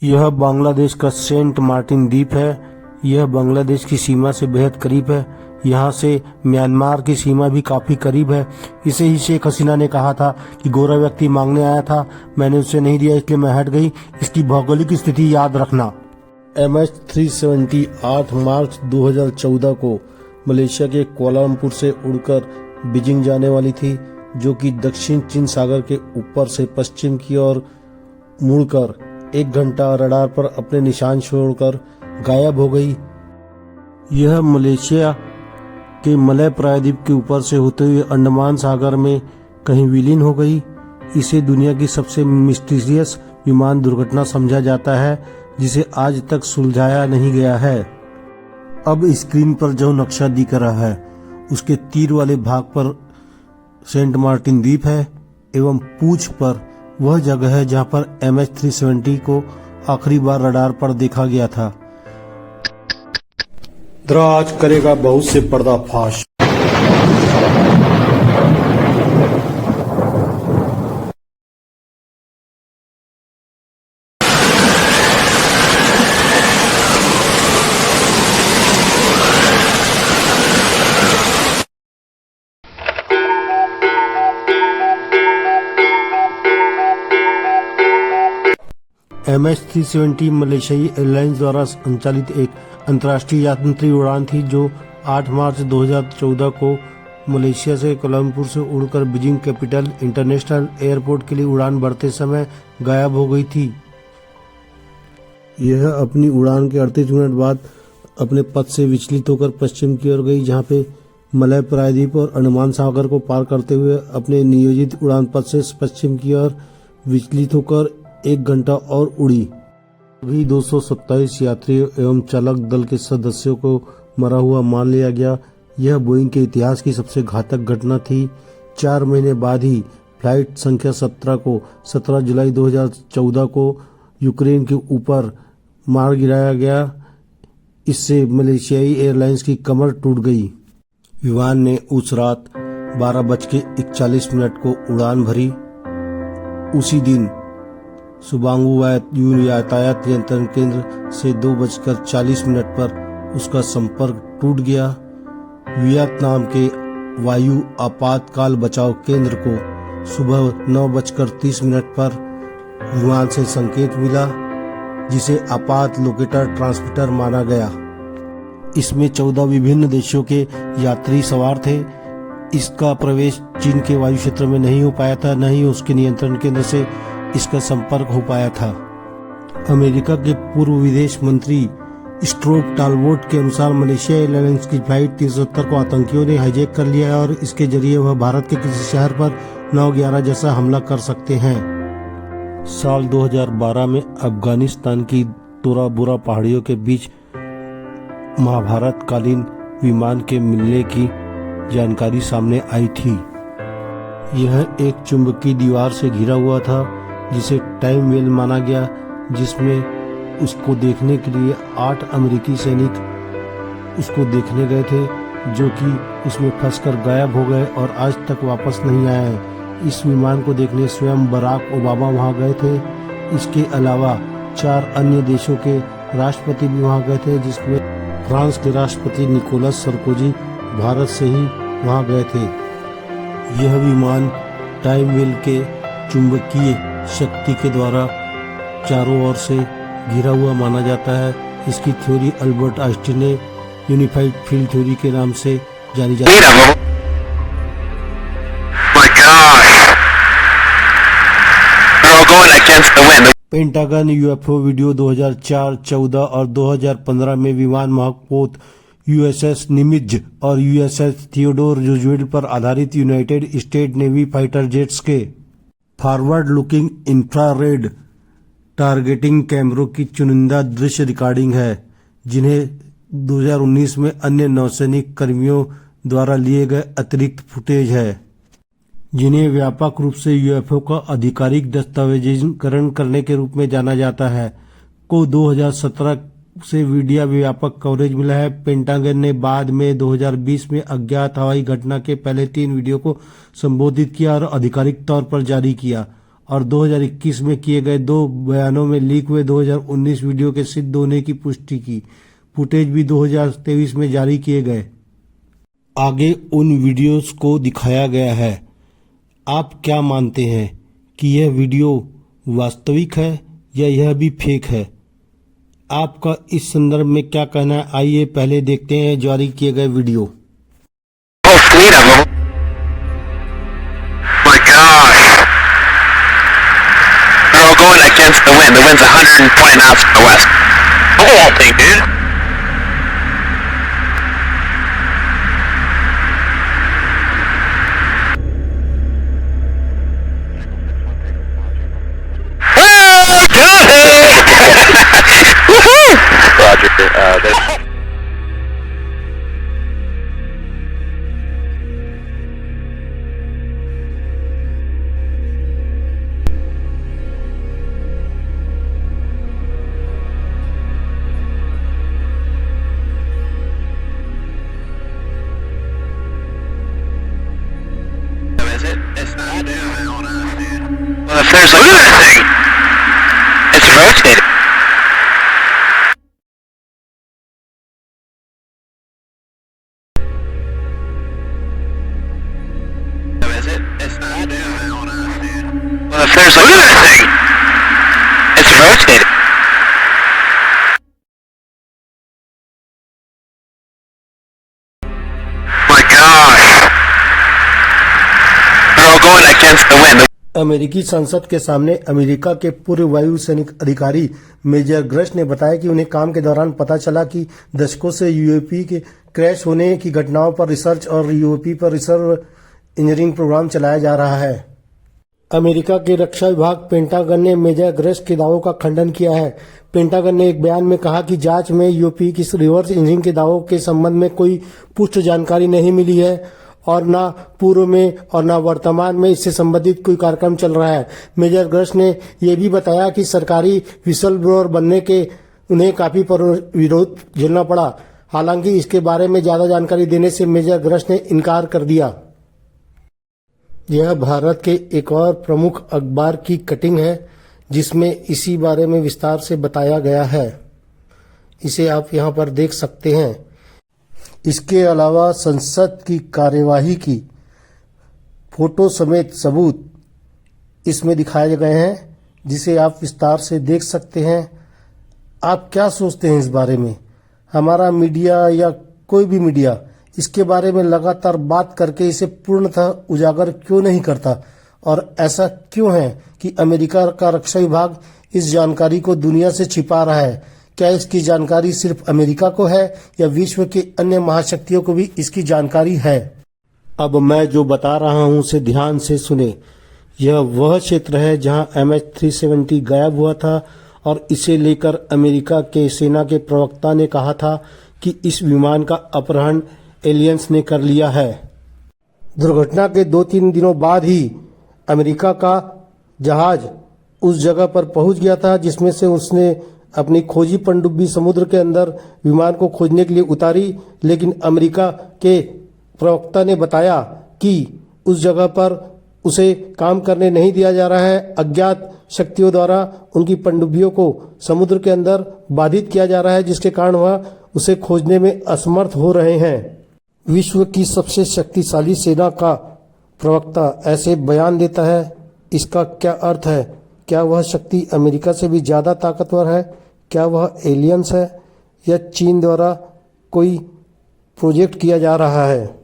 यह बांग्लादेश का Saint Martin द्वीप है। यह बांग्लादेश की सीमा से बेहद करीब है। यहाँ से म्यांमार की सीमा भी काफी करीब है। इसे ही शेख हसीना ने कहा था कि गोरा व्यक्ति मांगने आया था, मैंने उसे नहीं दिया इसलिए मैं हट गई। इसकी भौगोलिक स्थिति याद रखना। MH370 8 मार्च 2014 को मलेशिया के कुआलालंपुर से उड़कर बीजिंग जाने वाली थी, जो कि दक्षिण चीन सागर के ऊपर से पश्चिम की ओर मुड़कर 1 घंटा रडार पर अपने निशान छोड़कर गायब हो गई। यह मलेशिया के मलय प्रायद्वीप के ऊपर से होते हुए अंडमान सागर में कहीं विलीन हो गई। इसे दुनिया की सबसे मिस्टीरियस विमान दुर्घटना समझा जाता है, जिसे आज तक सुलझाया नहीं गया है। अब स्क्रीन पर जो नक्शा दिख रहा है उसके तीर वाले भाग पर सेंट मार्टिन द्वीप है एवं पूंछ पर वह जगह है जहां पर MH370 को आखिरी बार रडार पर देखा गया था। द्राज करेगा बहुत से पर्दाफाश। MH370 मलेशियाई एयरलाइंस द्वारा संचालित एक अंतर्राष्ट्रीय यात्री उड़ान थी, जो 8 मार्च 2014 को मलेशिया से कुआलालंपुर से उड़कर बीजिंग कैपिटल इंटरनेशनल एयरपोर्ट के लिए उड़ान भरते समय गायब हो गई थी। यह अपनी उड़ान के 38 मिनट बाद अपने पथ से विचलित होकर पश्चिम की ओर गई, जहां पे मलय प्रायद्वीप और अंडमान सागर को पार करते हुए अपने नियोजित उड़ान पथ से पश्चिम की ओर विचलित होकर 1 घंटा और उड़ी। सभी 227 यात्रियों एवं चालक दल के सदस्यों को मरा हुआ मान लिया गया। यह बोइंग के इतिहास की सबसे घातक घटना थी। 4 महीने बाद ही फ्लाइट संख्या 17 को 17 जुलाई 2014 को यूक्रेन के ऊपर मार गिराया गया। इससे मलेशियाई एयरलाइंस की कमर टूट गई। विमान ने उस रात 12:41 को उड़ान भरी। उसी दिन सुबांगू वायु यातायात नियंत्रण केंद्र से 2:40 पर उसका संपर्क टूट गया। वियतनाम के वायु आपातकाल बचाव केंद्र को सुबह 9:30 पर विमान से संकेत मिला, जिसे आपात लोकेटर ट्रांसमीटर माना गया। इसमें 14 विभिन्न देशों के यात्री सवार थे। इसका प्रवेश चीन के वायु क्षेत्र में नहीं हो पाया था, न ही उसके नियंत्रण केंद्र से इसका संपर्क हो पाया था। अमेरिका के पूर्व विदेश मंत्री स्ट्रोप टालबोट के अनुसार मलेशिया एयरलाइंस की फ्लाइट 370 को आतंकियों ने हाईजैक कर लिया है और इसके जरिए वह भारत के किसी शहर पर 9/11 जैसा हमला कर सकते हैं। साल 2012 में अफगानिस्तान की तोरा बोरा पहाड़ियों के बीच महाभारत कालीन विमान के मिलने की जानकारी सामने आई थी। यह एक चुंबकीय दीवार से घिरा हुआ था, जिसे टाइम वेल माना गया, जिसमें उसको देखने के लिए 8 अमेरिकी सैनिक उसको देखने गए थे, जो कि उसमें फंसकर गायब हो गए और आज तक वापस नहीं आए हैं। इस विमान को देखने स्वयं बराक ओबामा वहां गए थे। इसके अलावा 4 अन्य देशों के राष्ट्रपति भी वहां गए थे, जिसमें फ्रांस के राष्ट्रपति निकोलस सरकोजी भारत से ही वहां गए थे। यह विमान टाइम वेल के चुंबकीय शक्ति के द्वारा चारों ओर से घिरा हुआ माना जाता है। इसकी थ्योरी अल्बर्ट आइंस्टीन ने यूनिफाइड फील्ड थ्योरी के नाम से जानी जाती है। पेंटागन यूएफओ वीडियो 2004, 14 और 2015 में विमान महापोत USS निमित्ज और USS थियोडोर रूजवेल्ट पर आधारित United state navy fighter jets के फॉरवर्ड लुकिंग इंफ्रारेड टारगेटिंग कैमरों की चुनिंदा दृश्य रिकॉर्डिंग है, जिन्हें 2019 में अन्य नौसैनिक कर्मियों द्वारा लिए गए अतिरिक्त फुटेज है, जिन्हें व्यापक रूप से यूएफओ का आधिकारिक दस्तावेजीकरण करने के रूप में जाना जाता है, को 2017 से मीडिया व्यापक कवरेज मिला है। पेंटागन ने बाद में 2020 में अज्ञात हवाई घटना के पहले 3 वीडियो को संबोधित किया और आधिकारिक तौर पर जारी किया। और 2021 में किए गए 2 बयानों में लीक हुए 2019 वीडियो के सिद्ध होने की पुष्टि की। फुटेज भी 2023 में जारी किए गए। आगे उन वीडियोस को दिखाया गया है। आप क्या मानते हैं कि यह वीडियो वास्तविक है या यह भी फेक है? आपका इस संदर्भ में क्या कहना है? आइए पहले देखते हैं जारी किए गए video. Going against the wind. The wind's 120 knots to the west. The whole thing, dude. Oh, got it! Woohoo! Roger. It's not down. Well, if there's a look at that thing, it's rotating. It's not down. Well, if there's a look at that thing, it's rotating. My gosh. They're all going against the wind. अमेरिकी संसद के सामने America के पूर्व वायु सैनिक अधिकारी major Grusch ने बताया कि उन्हें काम के दौरान पता चला कि दशकों से यूएपी के क्रैश होने की घटनाओं पर रिसर्च और यूएपी पर रिसर्व इंजीनियरिंग प्रोग्राम चलाया जा रहा है। अमेरिका के रक्षा विभाग पेंटागन ने मेजर ग्रश के दावों का खंडन किया है। पेंटागन ने एक बयान में कहा कि जांच में यूएपी की रिवर्स इंजीनियरिंग के दावों के संबंध में कोई पुष्ट जानकारी नहीं मिली है और न पूर्व में और न वर्तमान में इससे संबंधित कोई कार्यक्रम चल रहा है। मेजर ग्रश ने यह भी बताया कि सरकारी विसल ब्लोअर बनने के उन्हें काफी विरोध झेलना पड़ा। हालांकि इसके बारे में ज्यादा जानकारी देने से मेजर ग्रश ने इनकार कर दिया। यह भारत के एक और प्रमुख अखबार की कटिंग है जिसमें इसी बारे में विस्तार से बताया गया है। इसे आप यहां पर देख सकते हैं। इसके अलावा संसद की कार्यवाही की फोटो समेत सबूत इसमें दिखाए गए हैं जिसे आप विस्तार से देख सकते हैं। आप क्या सोचते हैं इस बारे में? हमारा मीडिया या कोई भी मीडिया इसके बारे में लगातार बात करके इसे पूर्णतः उजागर क्यों नहीं करता? और ऐसा क्यों है कि अमेरिका का रक्षा विभाग इस जानकारी को दुनिया से छिपा रहा है? क्या इसकी जानकारी सिर्फ अमेरिका को है या विश्व के अन्य महाशक्तियों को भी इसकी जानकारी है? अब मैं जो बता रहा हूं उसे ध्यान से सुने। यह वह क्षेत्र है जहां MH370 गायब हुआ था और इसे लेकर अमेरिका के सेना के प्रवक्ता ने कहा था कि इस विमान का अपहरण एलियंस ने कर लिया है। दुर्घटना के 2-3 दिनों बाद ही अमेरिका का जहाज उस जगह पर पहुंच गया था जिसमें से उसने अपनी खोजी पनडुब्बी समुद्र के अंदर विमान को खोजने के लिए उतारी, लेकिन अमेरिका के प्रवक्ता ने बताया कि उस जगह पर उसे काम करने नहीं दिया जा रहा है। अज्ञात शक्तियों द्वारा उनकी पनडुब्बियों को समुद्र के अंदर बाधित किया जा रहा है जिसके कारण वह उसे खोजने में असमर्थ हो रहे हैं। विश्व की सबसे शक्तिशाली सेना का प्रवक्ता ऐसे बयान देता है, इसका क्या अर्थ है? क्या वह शक्ति अमेरिका से भी ज्यादा ताकतवर है? क्या वह एलियंस है या चीन द्वारा कोई प्रोजेक्ट किया जा रहा है?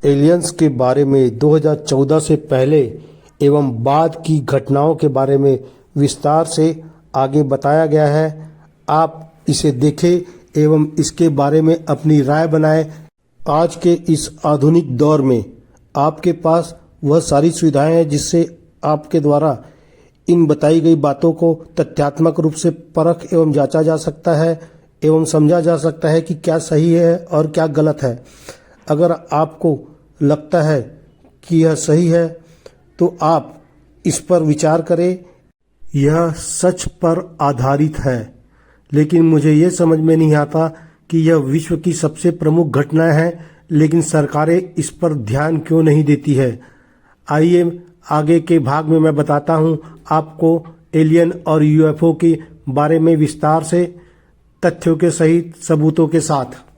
एलियंस के बारे में 2014 से पहले एवं बाद की घटनाओं के बारे में विस्तार से आगे बताया गया है। आप इसे देखें एवं इसके बारे में अपनी राय बनाएं। आज के इस आधुनिक दौर में आपके पास वह सारी सुविधाएं हैं जिससे आपके द्वारा इन बताई गई बातों को तथ्यात्मक रूप से परख एवं जांचा जा सकता है एवं समझा जा सकता है कि क्या सही है और क्या गलत है। अगर आपको लगता है कि यह सही है तो आप इस पर विचार करें। यह सच पर आधारित है, लेकिन मुझे यह समझ में नहीं आता कि यह विश्व की सबसे प्रमुख घटना है लेकिन सरकारें इस पर ध्यान क्यों नहीं देती है। आइए आगे के भाग में मैं बताता हूं आपको एलियन और यूएफओ के बारे में विस्तार से, तथ्यों के सहित सबूतों के साथ।